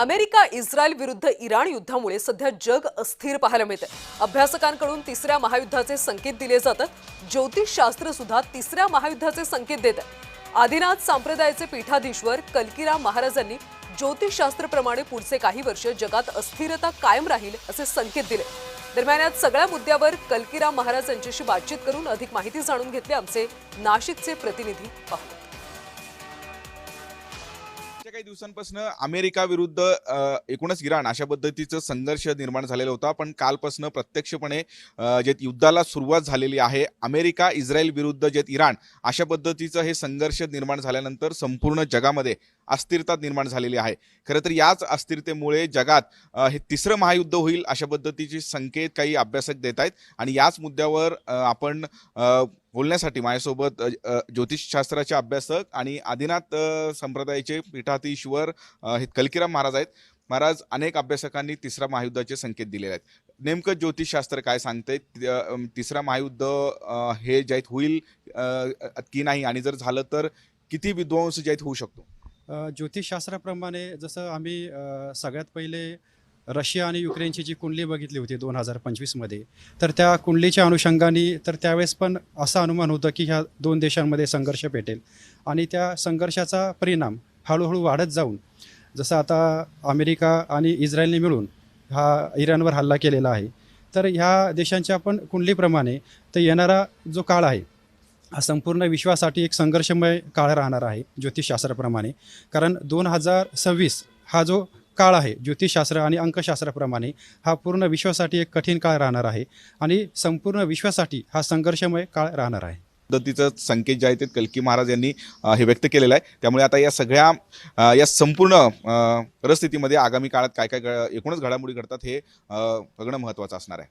America Israel विरुद्ध Iran युद्धामुळे सध्या जग अस्थिर पाहायला मिळते। अभ्यासकांकडून तिसऱ्या महायुद्धाचे संकेत दिले जातात। ज्योतिषशास्त्र सुद्धा तिसऱ्या महायुद्धाचे संकेत देते। आदिनाथ संप्रदायाचे पीठाधीश्वर कलकीराम महाराजांनी ज्योतिषशास्त्राप्रमाणे पुढचे काही वर्ष जगात अस्थिरता कायम राहील असे संकेत दिले। दरम्यान या सगळ्या मुद्द्यावर कलकीराम महाराजांच्याशी बातचीत करून अधिक माहिती जाणून घेतली आमचे नाशिकचे प्रतिनिधी पाहू। काही दिवसांपासून अमेरिका विरुद्ध एकूणच इराण अशा पद्धतीचा संघर्ष निर्माण झालेला होता। पण कालपासून प्रत्यक्षपणे जे युद्धाला सुरुवात झालेली आहे, अमेरिका इस्रायल विरुद्ध जे इराण अशा पद्धतीचं हे संघर्ष निर्माण झाल्यानंतर संपूर्ण जगामध्ये अस्थिरता निर्माण झालेली आहे। खरं तर याच अस्थिरतेमुळे जगात हे तिसरं महायुद्ध होईल अशा पद्धतीचे संकेत काही अभ्यासक देत आहेत। आणि याच मुद्द्यावर आपण बोलण्यासाठी माझ्यासोबत ज्योतिषशास्त्राचे अभ्यासक आणि आदिनाथ संप्रदायाचे पीठाधीश्वर हे कलकीराम महाराज आहेत। महाराज, अनेक अभ्यासकांनी तिसऱ्या महायुद्धाचे संकेत दिलेले आहेत। नेमकं ज्योतिषशास्त्र काय सांगते, तिसरा महायुद्ध हे जे होईल की नाही, आणि जर झालं तर किती विध्वंस जे होऊ शकतो? ज्योतिषशास्त्राप्रमाणे जसं आम्ही सगळ्यात पहिले रशिया आणि युक्रेनची जी कुंडली बघितली होती 2025 मध्ये, तर त्या कुंडलीच्या अनुषंगाने तर त्यावेळेस पण असा अनुमान होतं की ह्या दोन देशांमध्ये संघर्ष पेटेल आणि त्या संघर्षाचा परिणाम हळूहळू वाढत जाऊन जसं आता अमेरिका आणि इस्रायलने मिळून हा इराणवर हल्ला केलेला आहे, तर ह्या देशांच्या पण कुंडलीप्रमाणे तर येणारा जो काळ आहे हा संपूर्ण विश्वासाठी एक संघर्षमय काळ राहणार आहे ज्योतिषशास्त्राप्रमाणे। कारण 2026 हा जो काळ आहे ज्योतिषशास्त्र आणि अंकशास्त्राप्रमाणे हा पूर्ण विश्वासाठी एक कठीण काळ राहणार आहे आणि संपूर्ण विश्वासाठी हा संघर्षमय काळ राहणार आहे। पद्धतीचं संकेत जे आहे ते कलकी महाराज यांनी हे व्यक्त केलेलं आहे। त्यामुळे आता या सगळ्या या संपूर्ण परिस्थितीमध्ये आगामी काळात काय काय एकूणच घडामोडी घडतात हे बघणं महत्त्वाचं असणार आहे।